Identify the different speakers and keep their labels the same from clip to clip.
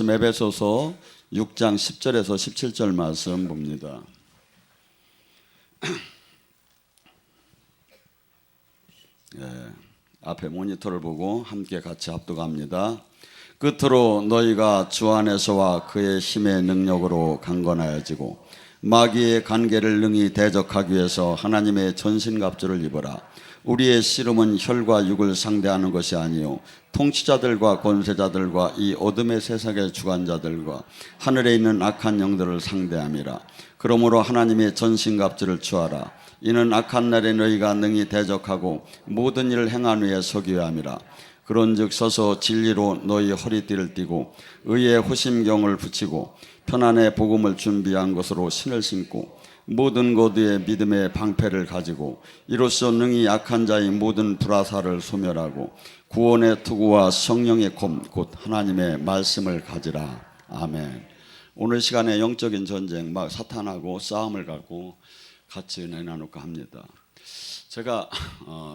Speaker 1: 에베소서 6장 10절에서 17절 말씀 봅니다. 앞에 모니터를 보고 함께 같이 합독합니다. 끝으로 너희가 주 안에서와 그의 힘의 능력으로 강건하여지고 마귀의 관계를 능히 대적하기 위해서 하나님의 전신갑주를 입어라. 우리의 씨름은 혈과 육을 상대하는 것이 아니요 통치자들과 권세자들과 이 어둠의 세상의 주관자들과 하늘에 있는 악한 영들을 상대함이라. 그러므로 하나님의 전신갑주를 취하라. 이는 악한 날에 너희가 능히 대적하고 모든 일을 행한 후에 서기야 함이라. 그런즉 서서 진리로 너희 허리띠를 띠고 의의 호심경을 붙이고 편안의 복음을 준비한 것으로 신을 신고 모든 고도의 믿음의 방패를 가지고 이로써 능히 약한 자의 모든 불화살을 소멸하고 구원의 투구와 성령의 검 곧 하나님의 말씀을 가지라. 아멘. 오늘 시간에 영적인 전쟁, 막 사탄하고 싸움을 갖고 같이 은혜 나눌까 합니다. 제가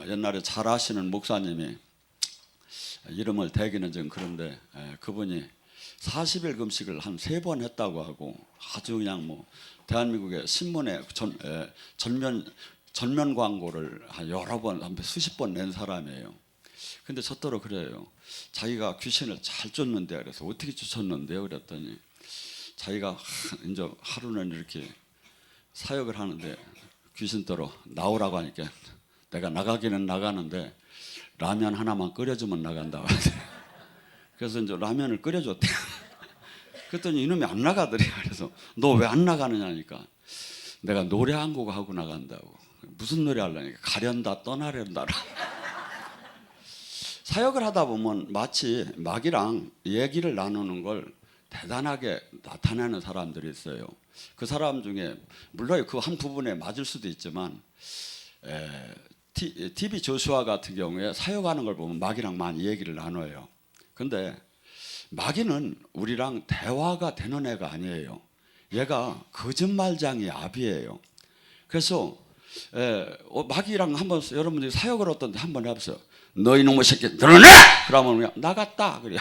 Speaker 1: 옛날에 잘 아시는 목사님이 이름을 대기는 좀 그런데 그분이 40일 금식을 한 3번 했다고 하고 아주 그냥 뭐 대한민국의 신문에 전면 광고를 한 여러 번, 한 수십 번 낸 사람이에요. 근데 저더러 그래요. 자기가 귀신을 잘 쫓는데 그래서 어떻게 쫓았는데요? 그랬더니 자기가 이제 하루는 이렇게 사역을 하는데 귀신더러 나오라고 하니까 내가 나가기는 나가는데 라면 하나만 끓여주면 나간다고 하더래요. 그래서 이제 라면을 끓여줬대. 그랬더니 이놈이 안 나가더래. 그래서 너 왜 안 나가느냐니까 내가 노래 한 곡 하고 나간다고. 무슨 노래 하려니까 가련다 떠나련다라. 사역을 하다 보면 마치 마귀랑 얘기를 나누는 걸 대단하게 나타내는 사람들이 있어요. 그 사람 중에 물론 그 한 부분에 맞을 수도 있지만 TV 조슈아 같은 경우에 사역하는 걸 보면 마귀랑 많이 얘기를 나눠요. 근데 마귀는 우리랑 대화가 되는 애가 아니에요. 얘가 거짓말장이 압이에요. 그래서 마귀랑 한번 여러분들이 사역을 어떤데 한번 해보세요. 너 이놈의 새끼 늘어내! 그러면 그냥 나갔다 그래요.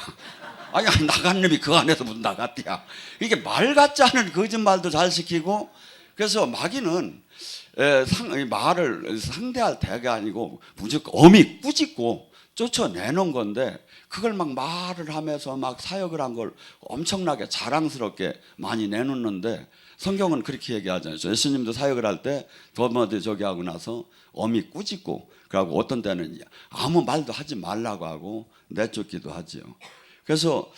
Speaker 1: 아니 나간 놈이 그 안에서 무슨 나갔대야. 이게 말 같지 않은 거짓말도 잘 시키고. 그래서 마귀는 말을 상대할 대가 아니고 무조건 어미 꾸짖고 쫓아내는 건데 그걸 막 말을 하면서 막 사역을 한 걸 엄청나게 자랑스럽게 많이 내놓는데 성경은 그렇게 얘기하잖아요. 예수님도 사역을 할 때 더머드 저기 하고 나서 어미 꾸짖고 그러고 어떤 때는 아무 말도 하지 말라고 하고 내쫓기도 하지요. 그래서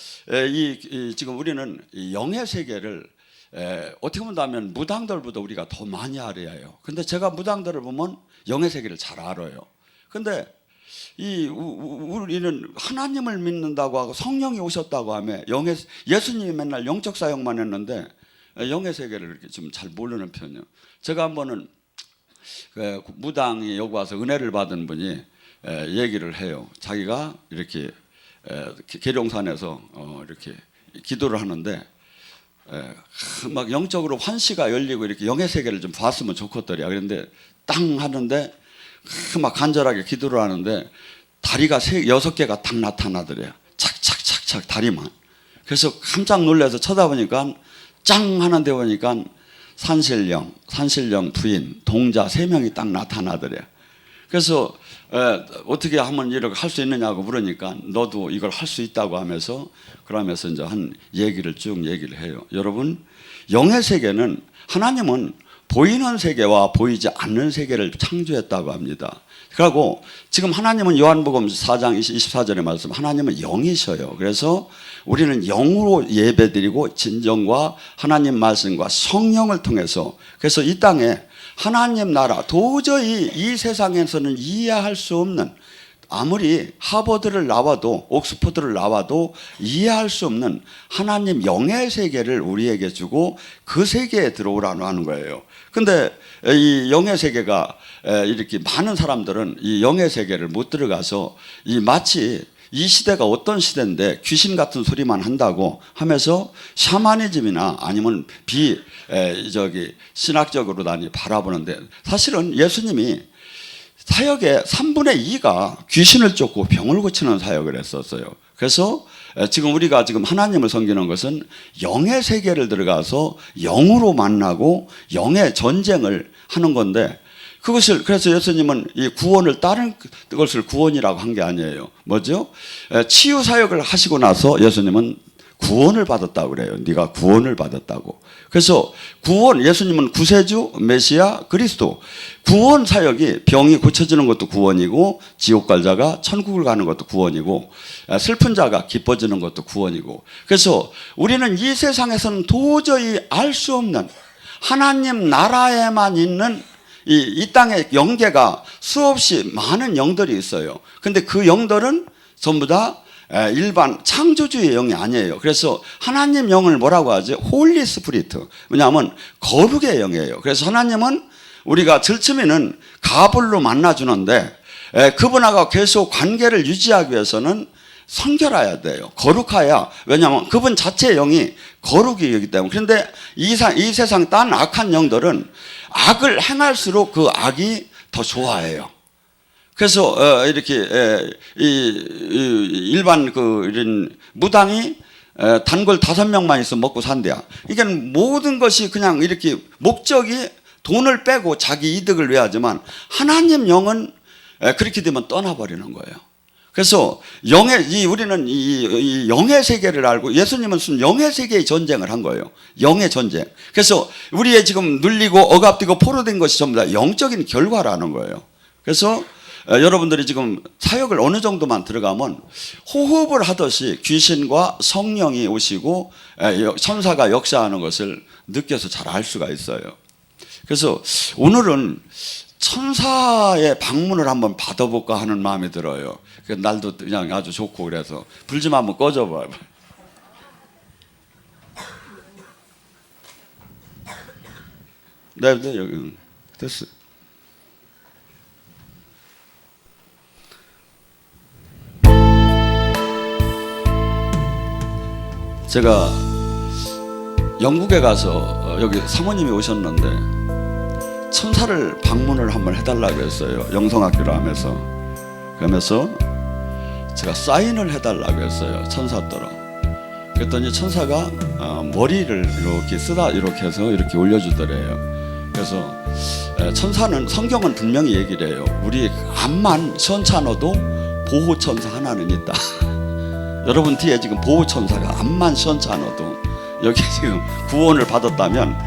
Speaker 1: 지금 우리는 이 영의 세계를 어떻게 본다면 무당들보다 우리가 더 많이 알아야 해요. 근데 제가 무당들을 보면 영의 세계를 잘 알아요. 근데 우리는 하나님을 믿는다고 하고 성령이 오셨다고 하며 예수님이 맨날 영적 사역만 했는데 영의 세계를 이렇게 좀 잘 모르는 편이에요. 제가 한 번은 무당이 여기 와서 은혜를 받은 분이 얘기를 해요. 자기가 이렇게 계룡산에서 이렇게 기도를 하는데 막 영적으로 환시가 열리고 이렇게 영의 세계를 좀 봤으면 좋겠더래요. 그런데 땅 하는데 막 간절하게 기도를 하는데 다리가 6개가 딱 나타나더래요. 착착착착 다리만. 그래서 깜짝 놀라서 쳐다보니까 짱 하는데 보니까 산신령 부인 동자 3명이 딱 나타나더래요. 그래서 어떻게 하면 이렇게 할 수 있느냐고 물으니까 너도 이걸 할 수 있다고 하면서 그러면서 이제 한 얘기를 쭉 얘기를 해요. 여러분 영의 세계는 하나님은 보이는 세계와 보이지 않는 세계를 창조했다고 합니다. 그리고 지금 하나님은 요한복음 4장 24절의 말씀 하나님은 영이셔요. 그래서 우리는 영으로 예배드리고 진정과 하나님 말씀과 성령을 통해서 그래서 이 땅에 하나님 나라 도저히 이 세상에서는 이해할 수 없는 아무리 하버드를 나와도 옥스퍼드를 나와도 이해할 수 없는 하나님 영의 세계를 우리에게 주고 그 세계에 들어오라고 하는 거예요. 근데 이 영의 세계가 이렇게 많은 사람들은 이 영의 세계를 못 들어가서 마치 이 시대가 어떤 시대인데 귀신 같은 소리만 한다고 하면서 샤머니즘이나 아니면 신학적으로 바라보는데 사실은 예수님이 사역의 3분의 2가 귀신을 쫓고 병을 고치는 사역을 했었어요. 그래서 지금 우리가 지금 하나님을 섬기는 것은 영의 세계를 들어가서 영으로 만나고 영의 전쟁을 하는 건데, 그것을 그래서 예수님은 이 구원을 다른 것을 구원이라고 한 게 아니에요. 뭐죠? 치유 사역을 하시고 나서 예수님은 구원을 받았다고 그래요. 네가 구원을 받았다고. 그래서 구원, 예수님은 구세주, 메시아, 그리스도. 구원 사역이 병이 고쳐지는 것도 구원이고, 지옥 갈 자가 천국을 가는 것도 구원이고, 슬픈 자가 기뻐지는 것도 구원이고. 그래서 우리는 이 세상에서는 도저히 알 수 없는 하나님 나라에만 있는 이 땅의 영계가 수없이 많은 영들이 있어요. 근데 그 영들은 전부 다 일반 창조주의 영이 아니에요. 그래서 하나님 영을 뭐라고 하죠? 홀리 스피리트. 왜냐하면 거룩의 영이에요. 그래서 하나님은 우리가 절치면은 가불로 만나주는데, 그분하고 계속 관계를 유지하기 위해서는 성결해야 돼요. 거룩해야. 왜냐하면 그분 자체의 영이 거룩이기 때문에. 그런데 이 세상 딴 악한 영들은 악을 행할수록 그 악이 더 좋아해요. 그래서 이렇게 일반 이런 무당이 단골 5명만 있으면 먹고 산대야. 이게 모든 것이 그냥 이렇게 목적이 돈을 빼고 자기 이득을 위하지만, 하나님 영은 그렇게 되면 떠나버리는 거예요. 그래서 우리는 이 영의 세계를 알고, 예수님은 무슨 영의 세계의 전쟁을 한 거예요. 영의 전쟁. 그래서 우리의 지금 눌리고 억압되고 포로된 것이 전부 다 영적인 결과라는 거예요. 그래서 여러분들이 지금 사역을 어느 정도만 들어가면 호흡을 하듯이 귀신과 성령이 오시고 천사가 역사하는 것을 느껴서 잘 알 수가 있어요. 그래서 오늘은 천사의 방문을 한번 받아볼까 하는 마음이 들어요. 날도 그냥 아주 좋고, 그래서 불 좀 한번 꺼줘봐요. 네, 여기 됐어요. 제가 영국에 가서 여기 사모님이 오셨는데 천사를 방문을 한번 해달라고 했어요. 영성학교를 하면서. 그러면서 제가 사인을 해달라고 했어요. 천사처럼. 그랬더니 천사가 머리를 이렇게 쓰다 이렇게 해서 이렇게 올려주더래요. 그래서 천사는, 성경은 분명히 얘기를 해요. 우리 암만 시원찮아도 보호천사 하나는 있다. 여러분 뒤에 지금 보호천사가 암만 시원찮아도, 여기 지금 구원을 받았다면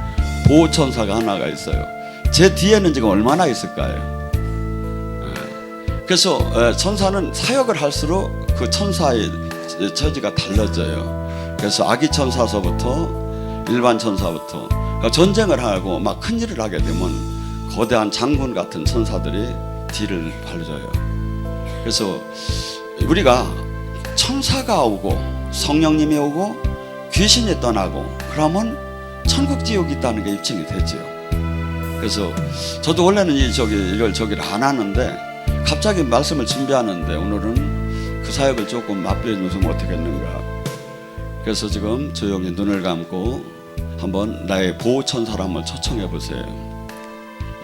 Speaker 1: 보호천사가 하나가 있어요. 제 뒤에는 지금 얼마나 있을까요? 그래서 천사는 사역을 할수록 그 천사의 처지가 달라져요. 그래서 아기 천사서부터 일반 천사부터 전쟁을 하고 막 큰일을 하게 되면 거대한 장군 같은 천사들이 뒤를 발려줘요. 그래서 우리가 천사가 오고 성령님이 오고 귀신이 떠나고 그러면 천국 지옥이 있다는 게 입증이 되죠. 그래서 저도 원래는 이걸 저기를 안 하는데, 갑자기 말씀을 준비하는데 오늘은 그 사역을 조금 맛보여 주시면 어떻겠는가. 그래서 지금 조용히 눈을 감고 한번 나의 보호천사를 한번 초청해 보세요.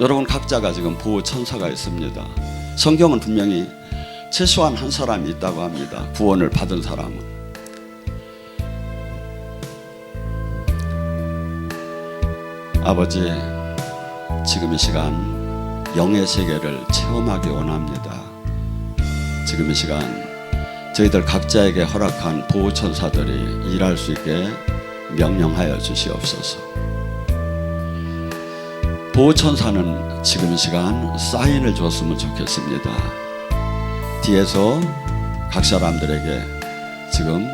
Speaker 1: 여러분 각자가 지금 보호천사가 있습니다. 성경은 분명히 최소한 한 사람이 있다고 합니다. 구원을 받은 사람은. 아버지, 지금 이 시간 영의 세계를 체험하기 원합니다. 지금 이 시간 저희들 각자에게 허락한 보호천사들이 일할 수 있게 명령하여 주시옵소서. 보호천사는 지금 이 시간 사인을 줬으면 좋겠습니다. 뒤에서 각 사람들에게 지금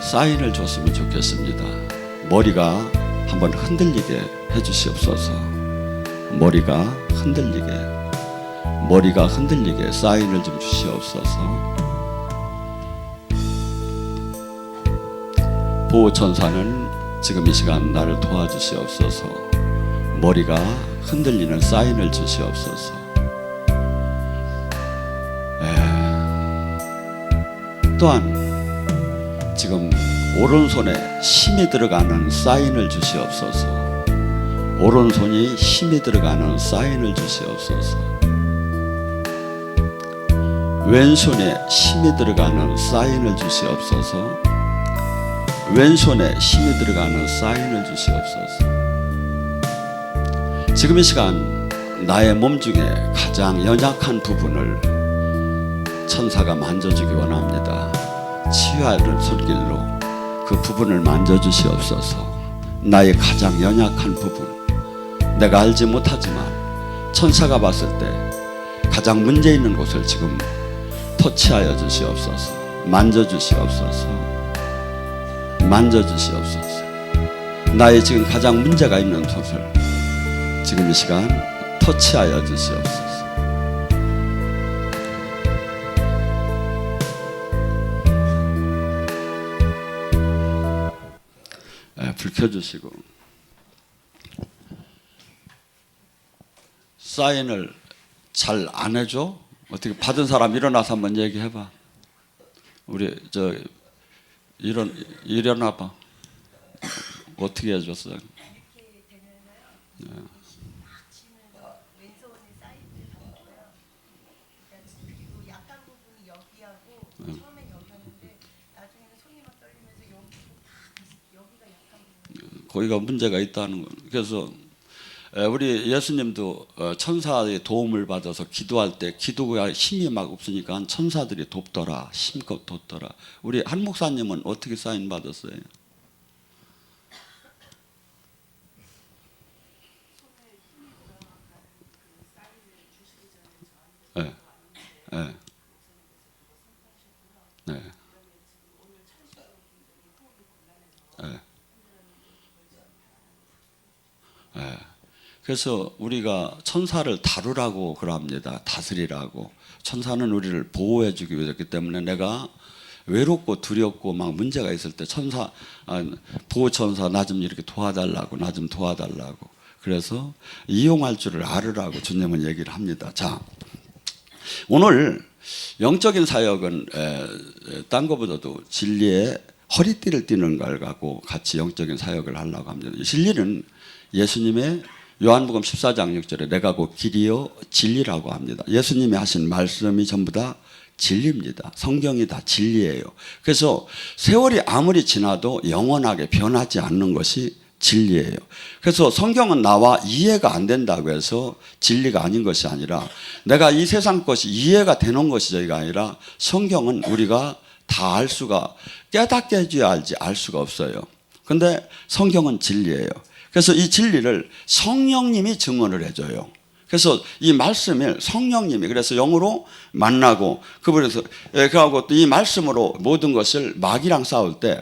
Speaker 1: 사인을 줬으면 좋겠습니다. 머리가 한번 흔들리게 해주시옵소서. 머리가 흔들리게 사인을 좀 주시옵소서. 보호천사는 지금 이 시간 나를 도와주시옵소서. 머리가 흔들리는 사인을 주시옵소서. 또한 지금 오른손에 힘이 들어가는 사인을 주시옵소서. 오른손이 힘이 들어가는 사인을 주시옵소서. 왼손에 힘이 들어가는 사인을 주시옵소서. 왼손에 힘이 들어가는 사인을 주시옵소서. 지금 이 시간 나의 몸 중에 가장 연약한 부분을 천사가 만져주기 원합니다. 치유하는 손길로 그 부분을 만져주시옵소서. 나의 가장 연약한 부분, 내가 알지 못하지만 천사가 봤을 때 가장 문제 있는 곳을 지금 터치하여 주시옵소서. 만져주시옵소서. 만져주시옵소서. 나의 지금 가장 문제가 있는 곳을 지금 이 시간 터치하여 주시옵소서. 불 켜주시고. 사인을 잘 안 해줘? 어떻게 받은 사람 일어나서 한번 얘기해봐. 우리 일어나봐. 어떻게 해줬어? 거기가 문제가 있다는 거. 그래서 우리 예수님도 천사의 도움을 받아서 기도할 때 기도가 힘이 막 없으니까 천사들이 돕더라. 힘껏 돕더라. 우리 한 목사님은 어떻게 사인 받았어요? 네. 네. 네. 네. 네. 그래서 우리가 천사를 다루라고 그럽니다. 다스리라고. 천사는 우리를 보호해주기 위해서기 때문에 내가 외롭고 두렵고 막 문제가 있을 때 보호천사 나 좀 이렇게 도와달라고, 나 좀 도와달라고. 그래서 이용할 줄을 알으라고 주님은 얘기를 합니다. 자, 오늘 영적인 사역은 딴 것보다도 진리의 허리띠를 띠는 걸 갖고 같이 영적인 사역을 하려고 합니다. 진리는 예수님의 요한복음 14장 6절에 내가 곧 길이요 진리라고 합니다. 예수님이 하신 말씀이 전부 다 진리입니다. 성경이 다 진리예요. 그래서 세월이 아무리 지나도 영원하게 변하지 않는 것이 진리예요. 그래서 성경은 나와 이해가 안 된다고 해서 진리가 아닌 것이 아니라 내가 이 세상 것이 이해가 되는 것이 저희가 아니라 성경은 우리가 다 알 수가 깨닫게 해줘야 알지 알 수가 없어요. 근데 성경은 진리예요. 그래서 이 진리를 성령님이 증언을 해줘요. 그래서 이 말씀을 성령님이 그래서 영으로 만나고 그분에서 그하고 또 이 말씀으로 모든 것을 마귀랑 싸울 때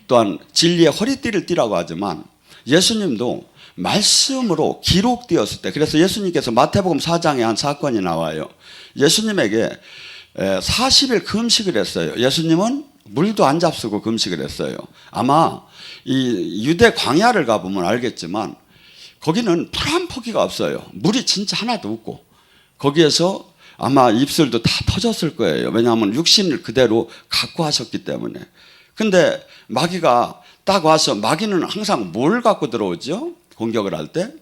Speaker 1: 또한 진리의 허리띠를 띠라고 하지만 예수님도 말씀으로 기록되었을 때 그래서 예수님께서 마태복음 4장에 한 사건이 나와요. 예수님에게 40일 금식을 했어요. 예수님은 물도 안 잡수고 금식을 했어요. 아마 이 유대 광야를 가보면 알겠지만 거기는 풀 한 포기가 없어요. 물이 진짜 하나도 없고 거기에서 아마 입술도 다 터졌을 거예요. 왜냐하면 육신을 그대로 갖고 하셨기 때문에. 근데 마귀가 딱 와서 마귀는 항상 뭘 갖고 들어오죠? 공격을 할 때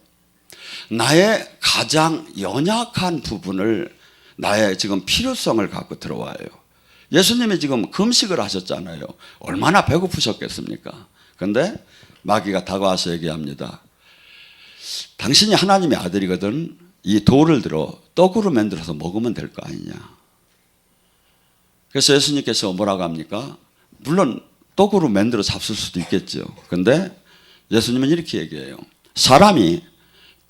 Speaker 1: 나의 가장 연약한 부분을 나의 지금 필요성을 갖고 들어와요. 예수님이 지금 금식을 하셨잖아요. 얼마나 배고프셨겠습니까? 근데 마귀가 다가와서 얘기합니다. 당신이 하나님의 아들이거든. 이 돌을 들어 떡으로 만들어서 먹으면 될 거 아니냐. 그래서 예수님께서 뭐라고 합니까? 물론 떡으로 만들어 잡술 수도 있겠죠. 근데 예수님은 이렇게 얘기해요. 사람이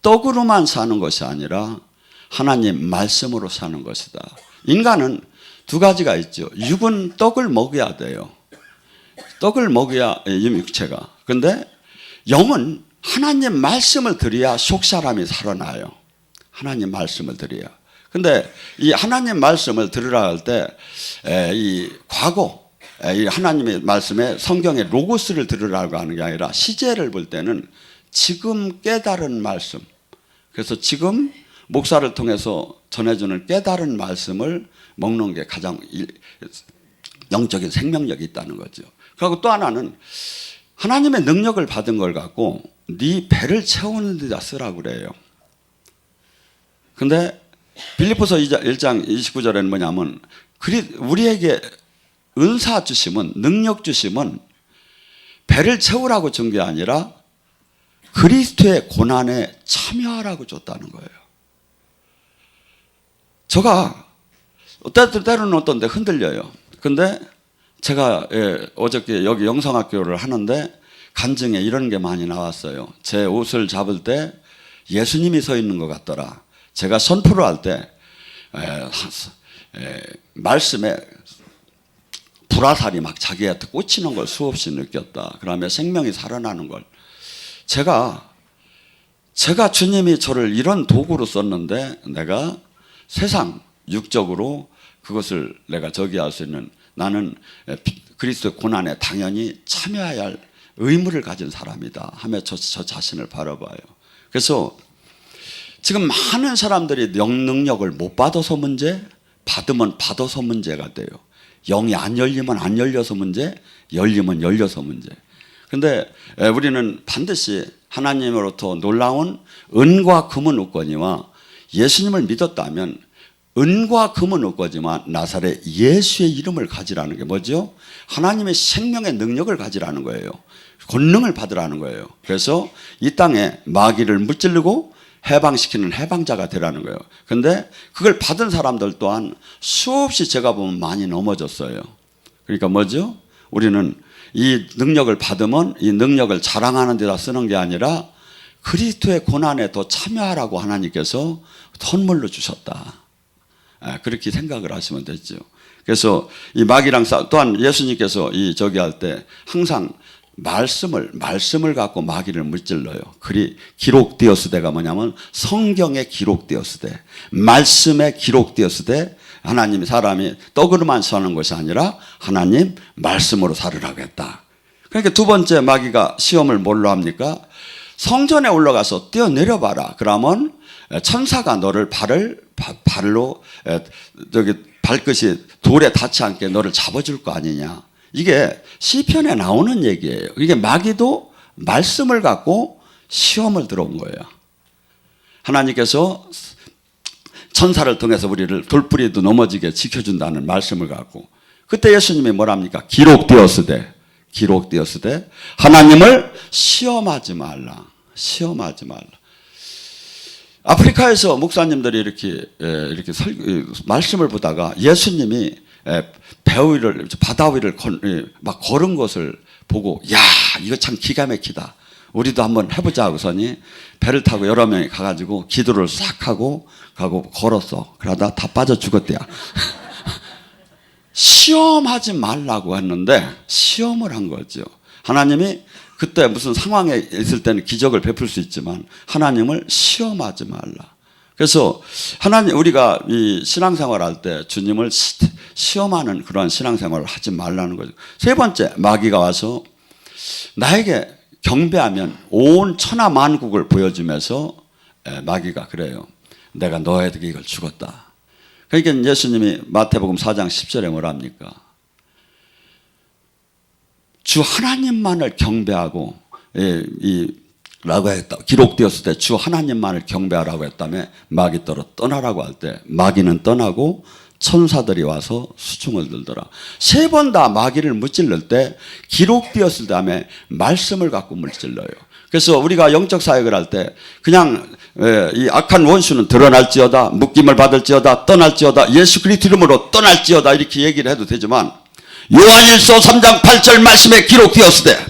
Speaker 1: 떡으로만 사는 것이 아니라 하나님 말씀으로 사는 것이다. 인간은 두 가지가 있죠. 육은 떡을 먹어야 돼요. 떡을 먹어야 육체가. 근데 영은 하나님 말씀을 들어야 속사람이 살아나요. 하나님 말씀을 들어야. 근데 이 하나님 말씀을 들으라 할 때 이 과거 이 하나님의 말씀에 성경의 로고스를 들으라고 하는 게 아니라 시제를 볼 때는 지금 깨달은 말씀. 그래서 지금 목사를 통해서 전해주는 깨달은 말씀을 먹는 게 가장 영적인 생명력이 있다는 거죠. 그리고 또 하나는 하나님의 능력을 받은 걸 갖고 네 배를 채우는 데다 쓰라고 그래요. 근데 빌립보서 1장 29절에는 뭐냐면 우리에게 은사 주심은, 능력 주심은 배를 채우라고 준 게 아니라 그리스도의 고난에 참여하라고 줬다는 거예요. 제가 때로는 어떤 데 흔들려요. 근데 제가 어저께 여기 영성학교를 하는데 간증에 이런 게 많이 나왔어요. 제 옷을 잡을 때 예수님이 서 있는 것 같더라. 제가 선포를 할 때 말씀에 불화살이 막 자기한테 꽂히는 걸 수없이 느꼈다. 그다음에 생명이 살아나는 걸. 제가 주님이 저를 이런 도구로 썼는데 내가 세상 육적으로 그것을 내가 저기할 수 있는, 나는 그리스도의 고난에 당연히 참여해야 할 의무를 가진 사람이다 하며 저 자신을 바라봐요. 그래서 지금 많은 사람들이 능력을 못 받아서 문제, 받으면 받아서 문제가 돼요. 영이 안 열리면 안 열려서 문제, 열리면 열려서 문제. 그런데 우리는 반드시 하나님으로부터 놀라운 은과 금은 없거니와 예수님을 믿었다면 은과 금은 없거지만 나사렛 예수의 이름을 가지라는 게 뭐죠? 하나님의 생명의 능력을 가지라는 거예요. 권능을 받으라는 거예요. 그래서 이 땅에 마귀를 무찌르고 해방시키는 해방자가 되라는 거예요. 그런데 그걸 받은 사람들 또한 수없이 제가 보면 많이 넘어졌어요. 그러니까 뭐죠? 우리는 이 능력을 받으면 이 능력을 자랑하는 데다 쓰는 게 아니라 그리스도의 고난에 더 참여하라고 하나님께서 선물로 주셨다. 그렇게 생각을 하시면 되죠. 그래서 이 마귀랑 또한 예수님께서 저기 할 때 항상 말씀을 갖고 마귀를 무찔러요. 그리 기록되었으되가 뭐냐면 성경에 기록되었으되, 말씀에 기록되었으되, 하나님 사람이 떡으로만 사는 것이 아니라 하나님 말씀으로 살으라고 했다. 그러니까 두 번째 마귀가 시험을 뭘로 합니까? 성전에 올라가서 뛰어내려봐라. 그러면 천사가 너를 발로 저기 발끝이 돌에 닿지 않게 너를 잡아줄 거 아니냐. 이게 시편에 나오는 얘기예요. 이게 마귀도 말씀을 갖고 시험을 들어온 거예요. 하나님께서 천사를 통해서 우리를 돌뿌리도 넘어지게 지켜준다는 말씀을 갖고, 그때 예수님이 뭐랍니까? 기록되었으되 하나님을 시험하지 말라. 아프리카에서 목사님들이 이렇게 말씀을 보다가 예수님이 바다 위를 막 걸은 것을 보고, 야, 이거 참 기가 막히다. 우리도 한번 해보자 하고서니 배를 타고 여러 명이 가가지고 기도를 싹 하고 걸었어. 그러다 다 빠져 죽었대요. 시험하지 말라고 했는데 시험을 한 거죠. 하나님이 그때 무슨 상황에 있을 때는 기적을 베풀 수 있지만 하나님을 시험하지 말라. 그래서 우리가 이 신앙생활 할 때 주님을 시험하는 그런 신앙생활을 하지 말라는 거죠. 세 번째, 마귀가 와서 나에게 경배하면 온 천하 만국을 보여주면서 마귀가 그래요. 내가 너에게 이걸 주겠다. 그러니까 예수님이 마태복음 4장 10절에 뭐랍니까? 주 하나님만을 경배하고 라고 했다. 기록되었을 때 주 하나님만을 경배하라고 했다며 마귀 떠나라고 할 때 마귀는 떠나고 천사들이 와서 수중을 들더라. 세 번 다 마귀를 무찔를 때 기록되었을 다음에 말씀을 갖고 무찔러요. 그래서 우리가 영적 사역을 할 때 그냥 이 악한 원수는 드러날지어다, 묶임을 받을지어다, 떠날지어다, 예수 그리스도 이름으로 떠날지어다 이렇게 얘기를 해도 되지만 요한일서 3장 8절 말씀에 기록되었으되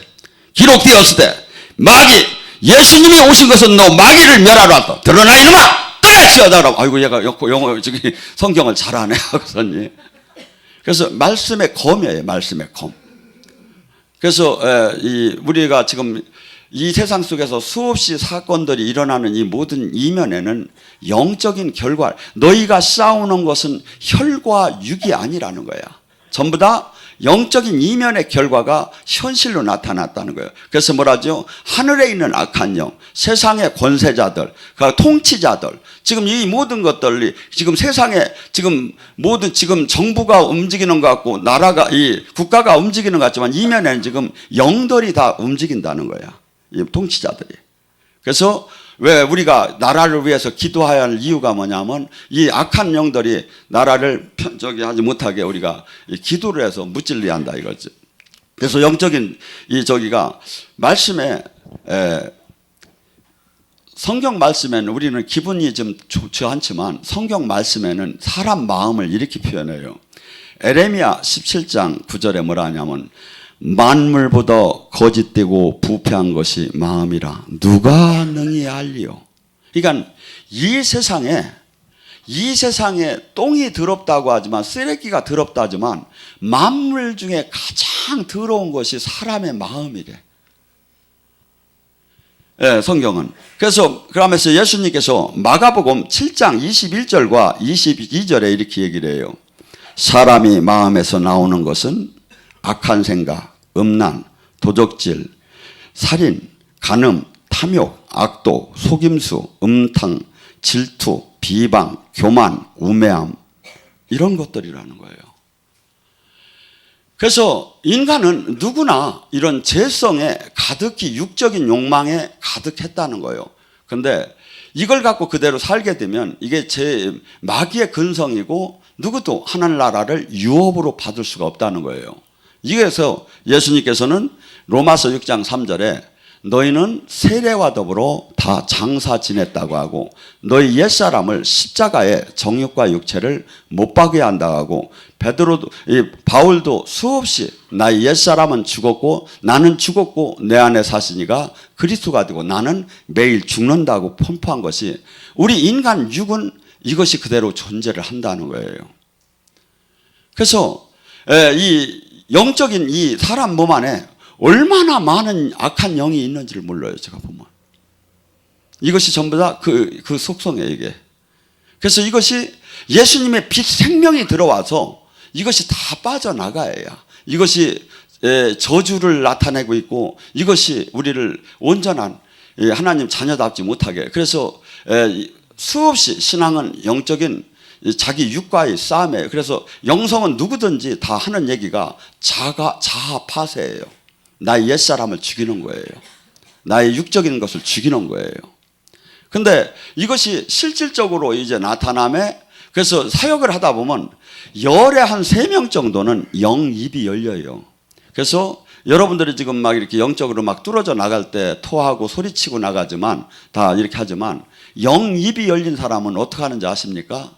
Speaker 1: 마귀 예수님이 오신 것은 너 마귀를 멸하러 왔다. 드러나 이놈아 떠날지어다. 아이고 얘가 영어 저기 성경을 잘하네 하고서니. 그래서 말씀의 검이에요. 말씀의 검. 그래서 우리가 지금 이 세상 속에서 수없이 사건들이 일어나는 이 모든 이면에는 영적인 결과, 너희가 싸우는 것은 혈과 육이 아니라는 거야. 전부 다 영적인 이면의 결과가 현실로 나타났다는 거예요. 그래서 뭐라죠? 하늘에 있는 악한 영, 세상의 권세자들, 통치자들, 지금 이 모든 것들이 지금 세상에 지금 정부가 움직이는 것 같고 이 국가가 움직이는 것 같지만 이면에는 지금 영들이 다 움직인다는 거야. 이 통치자들이. 그래서 왜 우리가 나라를 위해서 기도해야 할 이유가 뭐냐면 이 악한 영들이 나라를 하지 못하게 우리가 기도를 해서 무찔러야 한다 이거지. 그래서 영적인 이 저기가 말씀에 성경 말씀에는 우리는 기분이 좀 좋지 않지만 성경 말씀에는 사람 마음을 이렇게 표현해요. 에레미야 17장 9절에 뭐라 하냐면 만물보다 거짓되고 부패한 것이 마음이라 누가 능히 알리요. 그러니까 이 세상에 똥이 더럽다고 하지만 쓰레기가 더럽다 하지만 만물 중에 가장 더러운 것이 사람의 마음이래. 예, 성경은. 그래서 그러면서 예수님께서 마가복음 7장 21절과 22절에 이렇게 얘기를 해요. 사람이 마음에서 나오는 것은 악한 생각, 음란, 도적질, 살인, 간음, 탐욕, 악도, 속임수, 음탕, 질투, 비방, 교만, 우매함 이런 것들이라는 거예요. 그래서 인간은 누구나 이런 죄성에 가득히 육적인 욕망에 가득했다는 거예요. 그런데 이걸 갖고 그대로 살게 되면 이게 제 마귀의 근성이고 누구도 하나님 나라를 유업으로 받을 수가 없다는 거예요. 이래서 예수님께서는 로마서 6장 3절에 너희는 세례와 더불어 다 장사 지냈다고 하고 너희 옛사람을 십자가에 정욕과 육체를 못 박게 한다고 하고 베드로도 바울도 수없이 나의 옛사람은 죽었고 나는 죽었고 내 안에 사시니가 그리스도가 되고 나는 매일 죽는다고 선포한 것이 우리 인간 육은 이것이 그대로 존재를 한다는 거예요. 그래서 이 영적인 이 사람 몸 안에 얼마나 많은 악한 영이 있는지를 몰라요. 제가 보면 이것이 전부 다 그 속성이에요 이게. 그래서 이것이 예수님의 빛 생명이 들어와서 이것이 다 빠져나가야 이것이 저주를 나타내고 있고 이것이 우리를 온전한 하나님 자녀답지 못하게. 그래서 수없이 신앙은 영적인 자기 육과의 싸움이에요. 그래서 영성은 누구든지 다 하는 얘기가 자아 파쇄예요. 나의 옛사람을 죽이는 거예요. 나의 육적인 것을 죽이는 거예요. 근데 이것이 실질적으로 이제 나타남에 그래서 사역을 하다 보면 열에 한 3명 정도는 영입이 열려요. 그래서 여러분들이 지금 막 이렇게 영적으로 막 뚫어져 나갈 때 토하고 소리치고 나가지만 다 이렇게 하지만 영입이 열린 사람은 어떻게 하는지 아십니까?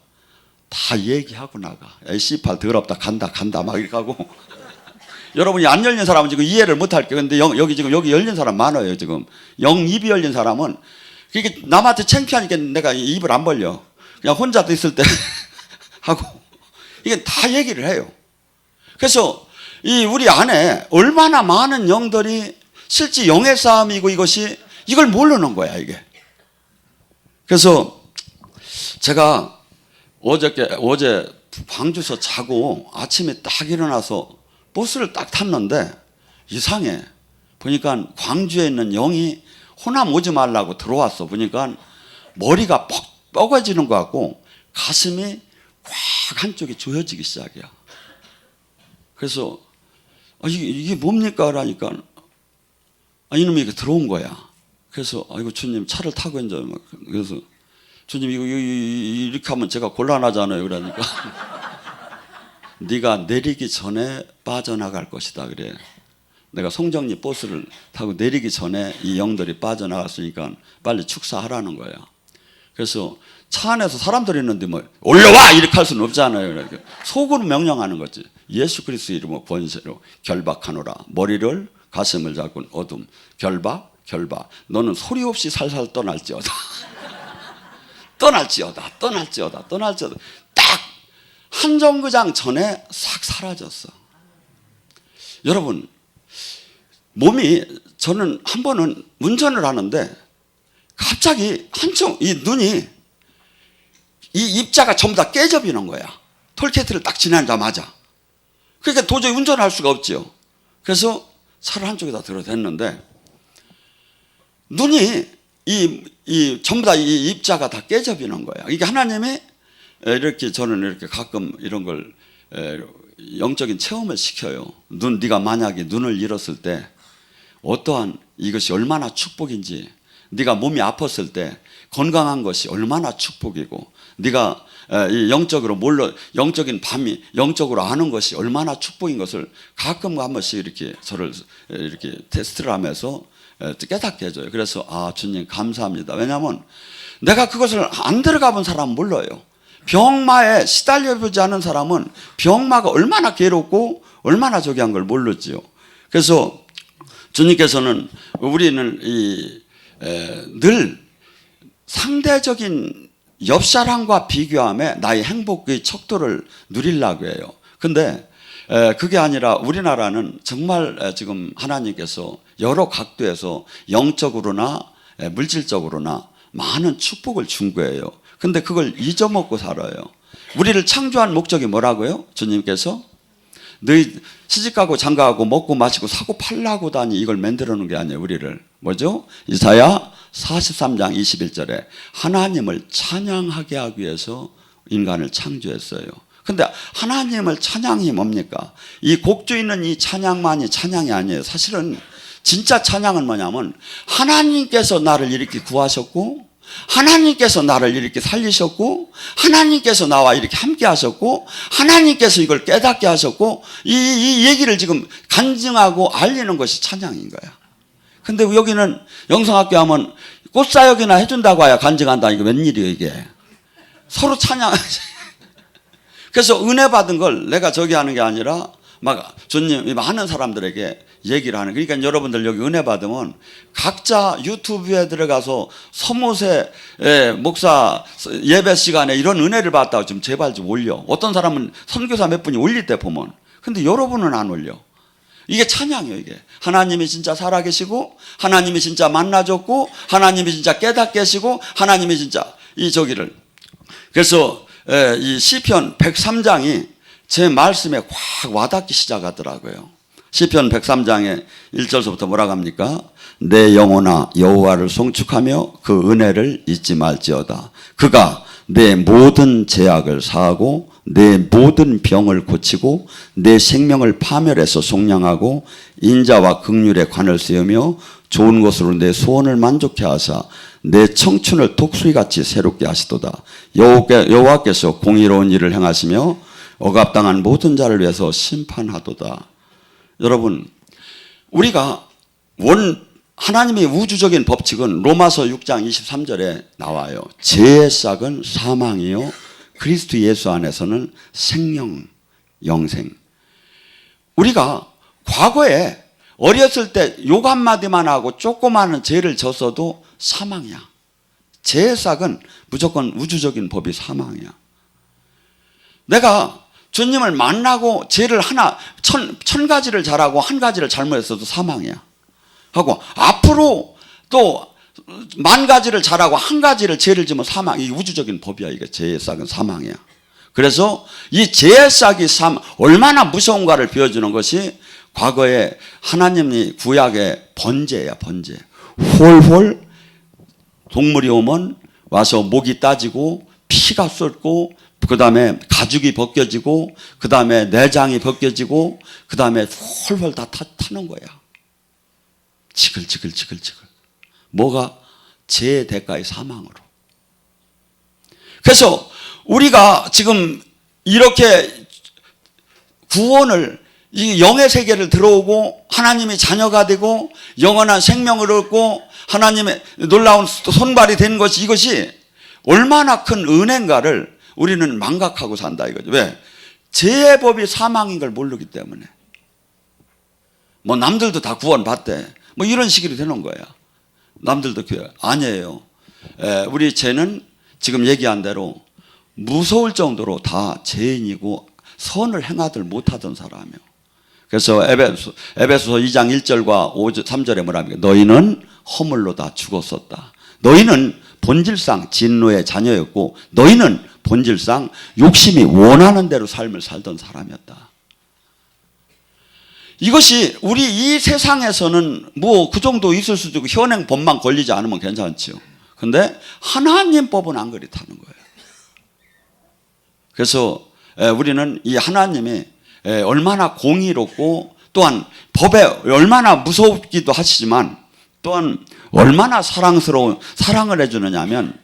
Speaker 1: 다 얘기하고 나가. C8 더럽다 간다 막 이렇게 하고 여러분이 안 열린 사람은 지금 이해를 못할게요. 근데 여기 지금 여기 열린 사람 많아요. 지금 영입이 열린 사람은 그게 남한테 창피하니까 내가 입을 안 벌려. 그냥 혼자 있을 때 하고 이게 다 얘기를 해요. 그래서 이 우리 안에 얼마나 많은 영들이 실제 영의 싸움이고 이걸 모르는 거야 이게. 그래서 제가 어제 광주서 자고 아침에 딱 일어나서 버스를 딱 탔는데 이상해. 보니까 광주에 있는 영이 호남 오지 말라고 들어왔어. 보니까 머리가 뻐개지는 것 같고 가슴이 꽉 한쪽이 조여지기 시작이야. 그래서 이게 뭡니까? 라니까 이놈이 이렇게 들어온 거야. 그래서 아이고 주님 차를 타고 이제 막 그래서 주님 이거 이렇게 하면 제가 곤란하잖아요. 그러니까 네가 내리기 전에 빠져나갈 것이다 그래. 내가 송정리 버스를 타고 내리기 전에 이 영들이 빠져나갔으니까 빨리 축사하라는 거야. 그래서 차 안에서 사람들이 있는데 뭐 올라와 이렇게 할 수는 없잖아요. 그러니까 속으로 명령하는 거지. 예수 그리스도 이름으로 권세로 결박하노라. 머리를 가슴을 잡고 어둠 결박 너는 소리 없이 살살 떠날지어다. 떠날지어다. 딱 한 정거장 전에 싹 사라졌어. 여러분 몸이 저는 한 번은 운전을 하는데 갑자기 이 눈이 이 입자가 전부 다 깨져비는 거야. 톨게이트를 딱 지나자마자. 그러니까 도저히 운전할 수가 없죠. 그래서 차를 한쪽에다 들어댔는데 눈이 전부 다 이 입자가 다 깨져비는 거야. 이게 하나님이 이렇게 저는 이렇게 가끔 이런 걸 영적인 체험을 시켜요. 네가 만약에 눈을 잃었을 때 어떠한 이것이 얼마나 축복인지 네가 몸이 아팠을 때 건강한 것이 얼마나 축복이고, 네가 이 영적인 밤이 영적으로 아는 것이 얼마나 축복인 것을 가끔 한 번씩 이렇게 저를 이렇게 테스트를 하면서 깨닫게 해줘요. 그래서 아, 주님 감사합니다. 왜냐하면 내가 그것을 안 들어가 본 사람은 몰라요. 병마에 시달려 보지 않은 사람은 병마가 얼마나 괴롭고 얼마나 저기 한 걸 모르지요. 그래서 주님께서는 우리는 늘 상대적인 옆 사람과 비교함에 나의 행복의 척도를 누리려고 해요. 근데 그게 아니라 우리나라는 정말 지금 하나님께서 여러 각도에서 영적으로나 물질적으로나 많은 축복을 준 거예요. 근데 그걸 잊어먹고 살아요. 우리를 창조한 목적이 뭐라고요? 주님께서 너희 시집가고 장가가고 먹고 마시고 사고 팔라고 다니 이걸 만들어 놓은 게 아니에요. 우리를 뭐죠? 이사야 43장 21절에 하나님을 찬양하게 하기 위해서 인간을 창조했어요. 근데 하나님을 찬양이 뭡니까? 이 곡조 있는 이 찬양만이 찬양이 아니에요. 사실은 진짜 찬양은 뭐냐면 하나님께서 나를 이렇게 구하셨고, 하나님께서 나를 이렇게 살리셨고, 하나님께서 나와 이렇게 함께 하셨고, 하나님께서 이걸 깨닫게 하셨고, 이 얘기를 지금 간증하고 알리는 것이 찬양인 거야. 근데 여기는 영성학교 하면 꽃사역이나 해준다고 해야 간증한다. 이게 웬일이에요 이게. 서로 찬양. 그래서 은혜 받은 걸 내가 저기 하는 게 아니라 막 주님 많은 사람들에게 얘기를 하는. 그러니까 여러분들 여기 은혜 받으면 각자 유튜브에 들어가서 서모세 목사 예배 시간에 이런 은혜를 받다고 좀 제발 좀 올려. 어떤 사람은 선교사 몇 분이 올릴 때 보면. 근데 여러분은 안 올려. 이게 찬양이에요. 이게 하나님이 진짜 살아계시고, 하나님이 진짜 만나줬고, 하나님이 진짜 깨닫게 하시고, 하나님이 진짜 이 저기를. 그래서 이 시편 103장이 제 말씀에 확 와닿기 시작하더라고요. 시편 103장의 1절서부터 뭐라고 합니까? 내 영혼아 여호와를 송축하며 그 은혜를 잊지 말지어다. 그가 내 모든 죄악을 사하고 내 모든 병을 고치고 내 생명을 파멸해서 속량하고 인자와 긍휼에 관을 세우며 좋은 것으로 내 소원을 만족해 하사 내 청춘을 독수리같이 새롭게 하시도다. 여호와께서 공의로운 일을 행하시며 억압당한 모든 자를 위해서 심판하도다. 여러분, 우리가 하나님의 우주적인 법칙은 로마서 6장 23절에 나와요. 죄의 싹은 사망이요 그리스도 예수 안에서는 생명, 영생. 우리가 과거에 어렸을 때 욕 한마디만 하고 조그마한 죄를 졌어도 사망이야. 죄의 싹은 무조건 우주적인 법이 사망이야. 내가 주님을 만나고 죄를 천 가지를 잘하고 한 가지를 잘못했어도 사망이야. 하고 앞으로 또 만 가지를 잘하고 한 가지를 죄를 지면 사망. 이게 우주적인 법이야. 이게 죄의 싹은 사망이야. 그래서 이 죄의 싹이 얼마나 무서운가를 보여주는 것이 과거에 하나님이 구약의 번제야. 번제. 홀홀 동물이 오면 와서 목이 따지고 피가 쏟고 그 다음에 가죽이 벗겨지고 그 다음에 내장이 벗겨지고 그 다음에 홀홀 다 타는 거야. 지글지글. 뭐가? 죄의 대가의 사망으로. 그래서 우리가 지금 이렇게 구원을 이 영의 세계를 들어오고 하나님의 자녀가 되고 영원한 생명을 얻고 하나님의 놀라운 손발이 된 것이 이것이 얼마나 큰 은혜인가를 우리는 망각하고 산다 이거죠. 왜? 죄의 법이 사망인 걸 모르기 때문에. 뭐 남들도 다 구원 받대. 뭐 이런 식으로 되는 거야. 남들도 아니에요. 우리 죄는 지금 얘기한 대로 무서울 정도로 다 죄인이고 선을 행하들 못하던 사람이에요. 그래서 에베소서 2장 1절과 3절에 뭐랍니까? 너희는 허물로 다 죽었었다. 너희는 본질상 진노의 자녀였고 너희는 본질상 욕심이 원하는 대로 삶을 살던 사람이었다. 이것이 우리 이 세상에서는 뭐 그 정도 있을 수도 있고 현행 법만 걸리지 않으면 괜찮지요. 근데 하나님 법은 안 그렇다는 거예요. 그래서 우리는 이 하나님이 얼마나 공의롭고 또한 법에 얼마나 무섭기도 하시지만 또한 얼마나 사랑스러운 사랑을 해주느냐 하면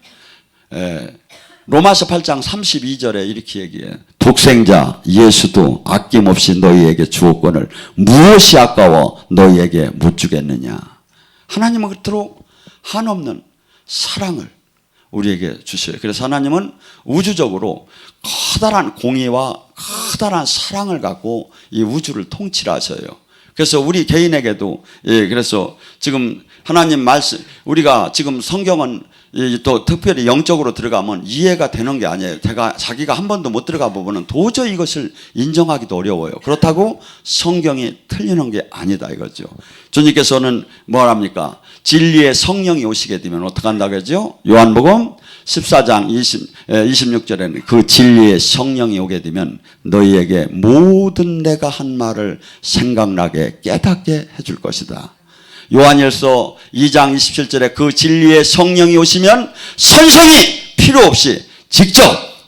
Speaker 1: 로마서 8장 32절에 이렇게 얘기해요. 독생자 예수도 아낌없이 너희에게 주었거늘 무엇이 아까워 너희에게 못 주겠느냐. 하나님은 그토록 한없는 사랑을 우리에게 주셔요. 그래서 하나님은 우주적으로 커다란 공의와 커다란 사랑을 갖고 이 우주를 통치하셔요. 그래서 우리 개인에게도 그래서 지금 하나님 말씀 우리가 지금 성경은 또 특별히 영적으로 들어가면 이해가 되는 게 아니에요. 자기가 한 번도 못 들어가 보면 도저히 이것을 인정하기도 어려워요. 그렇다고 성경이 틀리는 게 아니다 이거죠. 주님께서는 뭐랍니까? 진리의 성령이 오시게 되면 어떻게 한다고 하죠? 요한복음 14장 26절에는 그 진리의 성령이 오게 되면 너희에게 모든 내가 한 말을 생각나게 깨닫게 해줄 것이다. 요한일서 2장 27절에 그 진리의 성령이 오시면 선생이 필요 없이 직접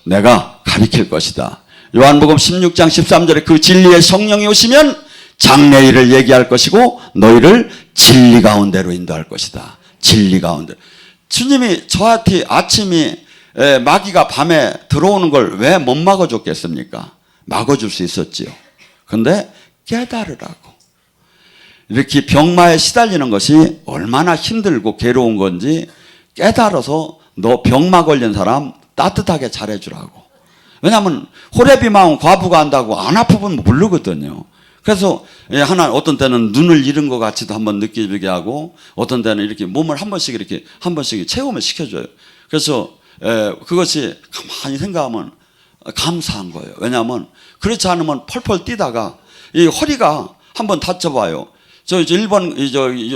Speaker 1: 내가 가르칠 것이다. 요한복음 16장 13절에 그 진리의 성령이 오시면 장래일을 얘기할 것이고 너희를 진리 가운데로 인도할 것이다. 진리 가운데. 주님이 저한테 아침이 마귀가 밤에 들어오는 걸 왜 못 막아줬겠습니까? 막아줄 수 있었지요. 그런데 깨달으라고. 이렇게 병마에 시달리는 것이 얼마나 힘들고 괴로운 건지 깨달아서 너 병마 걸린 사람 따뜻하게 잘해주라고. 왜냐하면 호레비 마음 과부가 한다고 안 아프면 모르거든요. 그래서 어떤 때는 눈을 잃은 것 같이도 한번 느끼게 하고 어떤 때는 이렇게 몸을 한 번씩 체험을 시켜줘요. 그래서 그것이 가만히 생각하면 감사한 거예요. 왜냐하면 그렇지 않으면 펄펄 뛰다가 이 허리가 한번 다쳐봐요.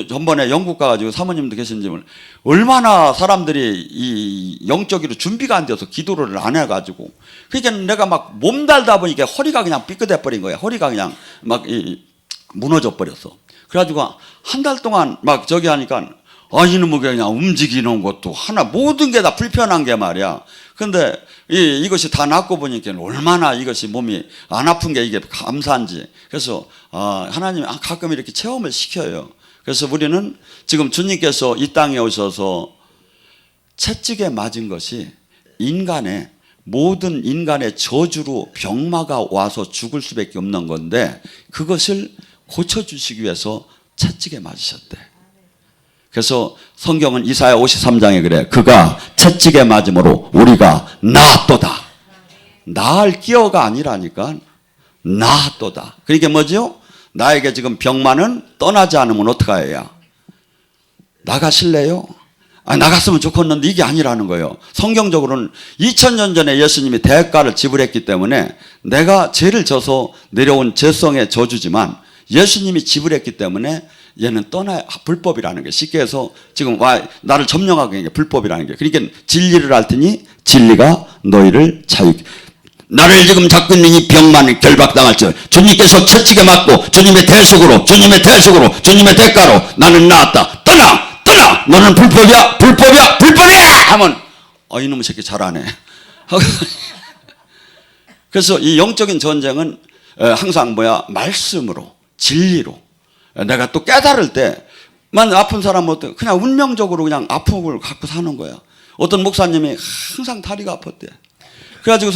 Speaker 1: 전번에 영국 가가지고 사모님도 계신지만 얼마나 사람들이 이 영적으로 준비가 안 돼서 기도를 안 해가지고 그러니까 내가 막 몸달다 보니까 허리가 그냥 삐끗해 버린 거야. 허리가 그냥 막 무너져 버렸어. 그래가지고 한 달 동안 막 저기 하니까 이놈의 그냥 움직이는 것도 하나 모든 게 다 불편한 게 말이야. 근데 이것이 다 낫고 보니까 얼마나 이것이 몸이 안 아픈 게 이게 감사한지. 그래서 하나님이 가끔 이렇게 체험을 시켜요. 그래서 우리는 지금 주님께서 이 땅에 오셔서 채찍에 맞은 것이 모든 인간의 저주로 병마가 와서 죽을 수밖에 없는 건데 그것을 고쳐주시기 위해서 채찍에 맞으셨대. 그래서 성경은 이사야 53장에 그래. 그가 채찍에 맞음으로 우리가 나았도다. 나을 기어가 아니라니까 나았도다. 그러니까 뭐죠? 나에게 지금 병마는 떠나지 않으면 어떡해야? 나가실래요? 나갔으면 좋겠는데 이게 아니라는 거예요. 성경적으로는 2000년 전에 예수님이 대가를 지불했기 때문에 내가 죄를 져서 내려온 죄성의 저주지만 예수님이 지불했기 때문에 얘는 떠나야 불법이라는 게 쉽게 해서 지금 나를 점령하게 하는 게 불법이라는 게 그러니까 진리를 알 테니 진리가 너희를 자유케 나를 지금 잡고 있는 이 병만은 결박당할 줄 주님께서 채찍에 맞고 주님의 대속으로 주님의 대가로 나는 나았다. 떠나 너는 불법이야 하면 이놈의 새끼 잘하네. 그래서 이 영적인 전쟁은 항상 말씀으로 진리로 내가 또 깨달을 때만 아픈 사람은 그냥 운명적으로 그냥 아픔을 갖고 사는 거야. 어떤 목사님이 항상 다리가 아팠대. 그래가지고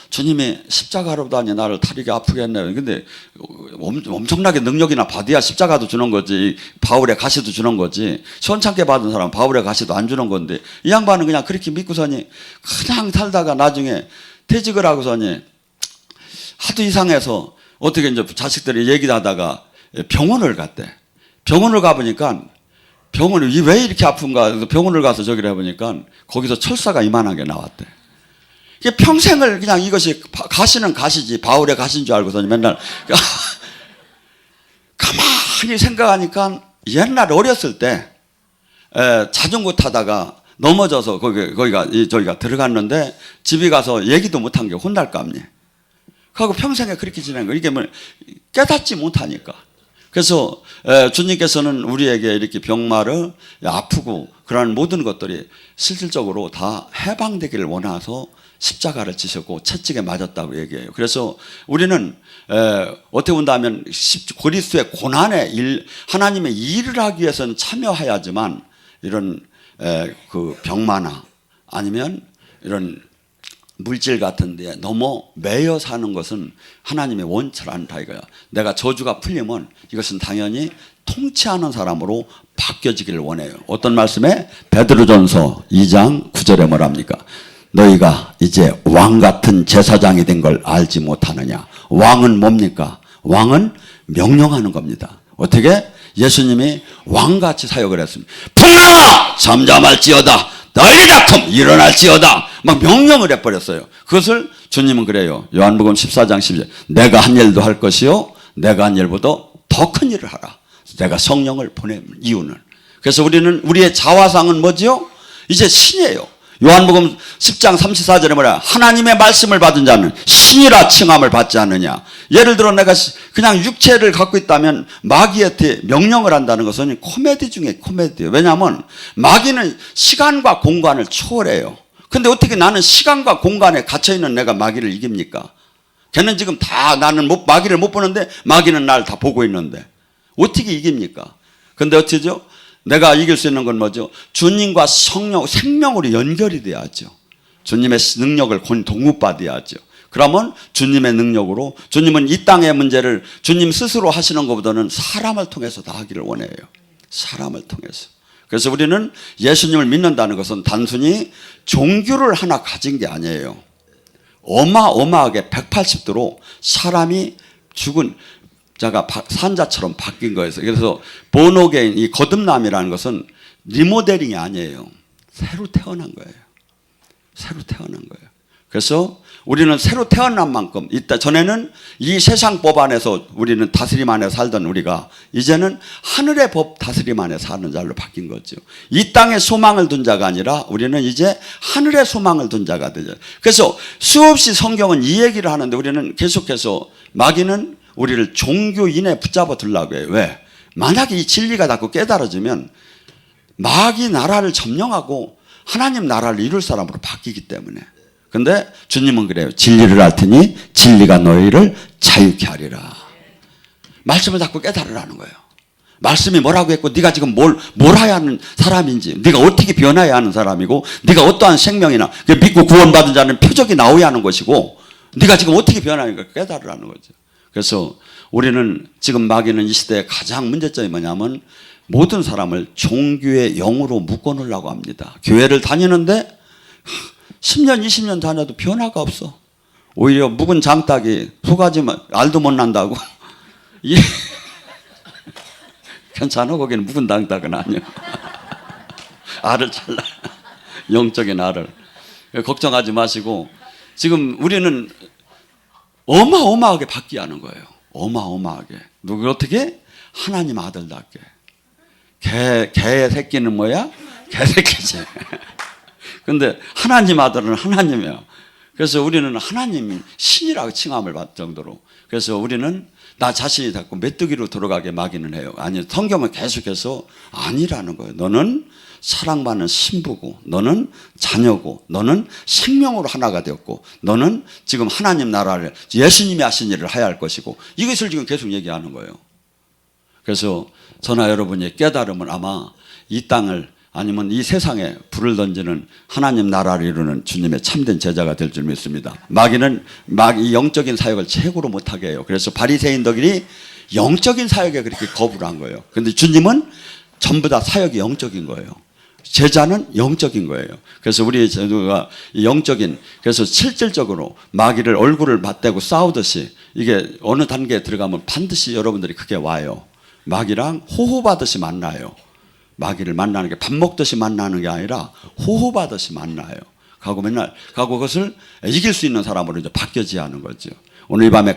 Speaker 1: 주님이 십자가로 다니 나를 다리가 아프게 했네. 근데 엄청나게 능력이나 받아야 십자가도 주는 거지. 바울의 가시도 주는 거지. 시원찮게 받은 사람은 바울의 가시도 안 주는 건데 이 양반은 그냥 그렇게 믿고서니 그냥 살다가 나중에 퇴직을 하고서니 하도 이상해서 어떻게 이제 자식들이 얘기하다가 병원을 갔대. 병원을 가보니까 병원이 왜 이렇게 아픈가? 그래서 병원을 가서 저기를 해보니까 거기서 철사가 이만하게 나왔대. 이게 평생을 그냥 이것이 가시는 가시지 바울의 가시인 줄 알고서 맨날 가만히 생각하니까 옛날 어렸을 때 자전거 타다가 넘어져서 저희가 들어갔는데 집에 가서 얘기도 못한 게 혼날 거 아니에요. 그리고 평생에 그렇게 지낸 거 이게 깨닫지 못하니까. 그래서 주님께서는 우리에게 이렇게 병마를 아프고 그런 모든 것들이 실질적으로 다 해방되기를 원해서 십자가를 지셨고 채찍에 맞았다고 얘기해요. 그래서 우리는 어떻게 본다면 그리스도의 고난의 일, 하나님의 일을 하기 위해서는 참여해야지만 이런 그 병마나 아니면 이런 물질 같은 데 너무 매여 사는 것은 하나님의 원처를 안다 이거야. 내가 저주가 풀리면 이것은 당연히 통치하는 사람으로 바뀌어지기를 원해요. 어떤 말씀에? 베드로전서 2장 9절에 뭐랍니까? 너희가 이제 왕 같은 제사장이 된 걸 알지 못하느냐. 왕은 뭡니까? 왕은 명령하는 겁니다. 어떻게? 예수님이 왕같이 사역을 했습니다. 풍랑아 잠잠할지어다, 너희 작품 일어날지어다, 막 명령을 해버렸어요. 그것을 주님은 그래요. 요한복음 14장 12절 내가 한 일도 할 것이요 내가 한 일보다 더 큰 일을 하라. 내가 성령을 보낸 이유는. 그래서 우리는 우리의 자화상은 뭐지요? 이제 신이에요. 요한복음 10장 34절에 뭐라? 하나님의 말씀을 받은 자는 신이라 칭함을 받지 않느냐. 예를 들어 내가 그냥 육체를 갖고 있다면 마귀한테 명령을 한다는 것은 코미디 중에 코미디예요. 왜냐하면 마귀는 시간과 공간을 초월해요. 근데 어떻게 나는 시간과 공간에 갇혀있는 내가 마귀를 이깁니까? 걔는 지금 다 나는 마귀를 못 보는데 마귀는 날 다 보고 있는데 어떻게 이깁니까? 근데 어쩌죠? 내가 이길 수 있는 건 뭐죠? 주님과 성령, 생명으로 연결이 돼야죠. 주님의 능력을 동급받아야죠. 그러면 주님의 능력으로, 주님은 이 땅의 문제를 주님 스스로 하시는 것보다는 사람을 통해서 다 하기를 원해요. 사람을 통해서. 그래서 우리는 예수님을 믿는다는 것은 단순히 종교를 하나 가진 게 아니에요. 어마어마하게 180도로 사람이 죽은 자가 산자처럼 바뀐 거예요. 그래서 본어게인, 이 거듭남이라는 것은 리모델링이 아니에요. 새로 태어난 거예요. 새로 태어난 거예요. 그래서 우리는 새로 태어난 만큼, 이따 전에는 이 세상 법 안에서 우리는 다스림 안에 살던 우리가 이제는 하늘의 법 다스림 안에 사는 자로 바뀐 거죠. 이 땅에 소망을 둔 자가 아니라 우리는 이제 하늘의 소망을 둔 자가 되죠. 그래서 수없이 성경은 이 얘기를 하는데 우리는 계속해서 마귀는 우리를 종교인에 붙잡아 두려고 해요. 왜? 만약에 이 진리가 자꾸 깨달아지면 마귀 나라를 점령하고 하나님 나라를 이룰 사람으로 바뀌기 때문에. 근데 주님은 그래요. 진리를 알 테니 진리가 너희를 자유케 하리라. 말씀을 자꾸 깨달으라는 거예요. 말씀이 뭐라고 했고 네가 지금 뭘 해야 하는 사람인지, 네가 어떻게 변화해야 하는 사람이고, 네가 어떠한 생명이나 믿고 구원받은 자는 표적이 나오야 하는 것이고, 네가 지금 어떻게 변화하는가 깨달으라는 거죠. 그래서 우리는 지금 마귀는 이 시대의 가장 문제점이 뭐냐면 모든 사람을 종교의 영으로 묶어놓으려고 합니다. 교회를 다니는데 10년 20년 다녀도 변화가 없어. 오히려 묵은 장닭이 속아지면 알도 못 난다고. 괜찮아? 거기는 묵은 장닭은 아니야. 알을 잘라. 영적인 알을. 걱정하지 마시고 지금 우리는 어마어마하게 바뀌게 하는 거예요. 어마어마하게. 누구 어떻게? 하나님 아들답게. 개 새끼는 뭐야? 개 새끼지. 근데 하나님 아들은 하나님이에요. 그래서 우리는 하나님 신이라고 칭함을 받을 정도로. 그래서 우리는 나 자신이 자꾸 메뚜기로 돌아가게 마귀는 해요. 아니, 성경은 계속해서 아니라는 거예요. 너는 사랑받는 신부고, 너는 자녀고, 너는 생명으로 하나가 되었고, 너는 지금 하나님 나라를, 예수님이 하신 일을 해야 할 것이고, 이것을 지금 계속 얘기하는 거예요. 그래서 저나 여러분이 깨달으면 아마 이 땅을 아니면 이 세상에 불을 던지는 하나님 나라를 이루는 주님의 참된 제자가 될 줄 믿습니다. 마귀는 이 영적인 사역을 최고로 못하게 해요. 그래서 바리새인들이 영적인 사역에 그렇게 거부를 한 거예요. 그런데 주님은 전부 다 사역이 영적인 거예요. 제자는 영적인 거예요. 그래서 우리 제자가 영적인, 그래서 실질적으로 마귀를 얼굴을 맞대고 싸우듯이 이게 어느 단계에 들어가면 반드시 여러분들이 그게 와요. 마귀랑 호호받듯이 만나요. 마귀를 만나는 게 밥 먹듯이 만나는 게 아니라 호호받듯이 만나요. 가고 맨날 가고 그것을 이길 수 있는 사람으로 이제 바뀌어져야 하는 거죠. 오늘 이 밤에